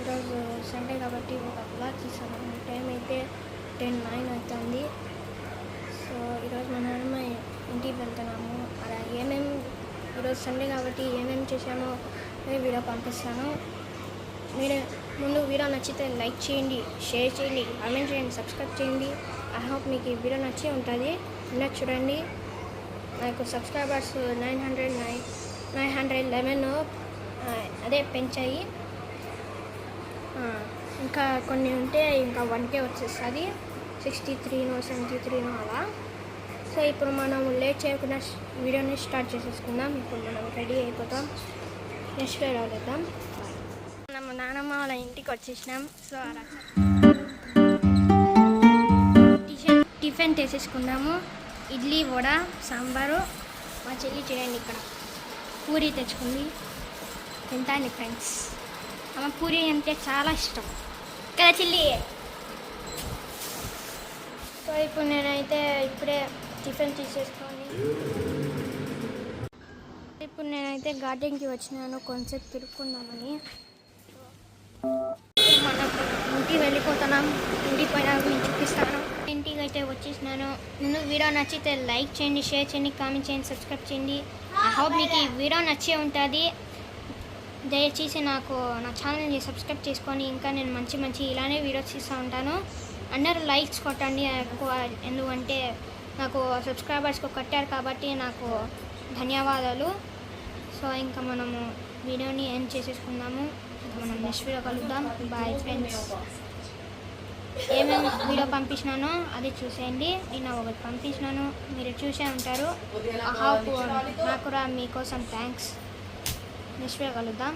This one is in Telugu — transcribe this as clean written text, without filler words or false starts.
ఈరోజు సండే కాబట్టి ఒక బ్లాగ్ తీసాను. టైం అయితే 10:09 అవుతుంది. సో ఈరోజు మా నాన్నమ్మ ఇంటికి వెళ్తున్నాము. అలా ఈరోజు సండే కాబట్టి ఏమేమి చేశామో వీడియో పంపిస్తాను. మీరు ముందు వీడియో నచ్చితే లైక్ చేయండి, షేర్ చేయండి, కామెంట్ చేయండి, సబ్స్క్రైబ్ చేయండి. ఐ హోప్ మీకు ఈ వీడియో నచ్చి ఉంటుంది. ఇలా చూడండి, నాకు సబ్స్క్రైబర్స్ 911 అదే పెంచాయి. ఇంకా కొన్ని ఉంటే ఇంకా 1K వచ్చేస్తుంది, 63 73 అలా. సో ఇప్పుడు మనం లేట్ చేయకుండా వీడియోని స్టార్ట్ చేసేసుకుందాం. ఇప్పుడు మనం రెడీ అయిపోతాం, నెక్స్ట్ వీడియో వెళ్దాం. మన నాన్నమ్మ వాళ్ళ ఇంటికి వచ్చేసినాం. సో అలా టిఫిన్ చేసేసుకున్నాము. ఇడ్లీ, వడ, సాంబారు. మా చెల్లి చేయండి ఇక్కడ పూరి తెచ్చుకుంది, తింటాను ఫ్రెండ్స్. అమ్మ పూరి అంటే చాలా ఇష్టం కదా చెల్లి. సో ఇప్పుడు నేనైతే ఇప్పుడే టిఫిన్ తీసేసుకొని ఇప్పుడు నేనైతే గార్డెన్కి వచ్చినాను కొంచెంసేపు తిరుక్కుందామని. మనం ఇంటికి వెళ్ళిపోతున్నాం. ఇంటికి పోయినాక నేను చూపిస్తాను. ఇంటికి అయితే వచ్చేసినాను. ముందు వీడియో నచ్చితే లైక్ చేయండి, షేర్ చేయండి, కామెంట్ చేయండి, సబ్స్క్రైబ్ చేయండి. ఐ హోప్ మీకు ఈ వీడియో నచ్చే ఉంటుంది. దయచేసి నా ఛానల్ని సబ్స్క్రైబ్ చేసుకొని ఇంకా నేను మంచి ఇలానే వీడియోస్ ఇస్తూ ఉంటాను. అందరూ లైక్స్ కొట్టండి ఎక్కువ, ఎందుకంటే నాకు సబ్స్క్రైబర్స్కి కట్టారు కాబట్టి నాకు ధన్యవాదాలు. సో ఇంకా మనము వీడియోని ఎండ్ చేసేసుకుందాము. ఇంకా మనం నెక్స్ట్ వీడియో కలుద్దాం. Bye friends. ఏమేమి వీడియో పంపించినానో అది చూసేయండి. నేను ఒకటి పంపించినాను, మీరు చూసే ఉంటారు. నాకు మీకోసం థ్యాంక్స్. నెక్స్ట్ వీడియో కలుద్దాం.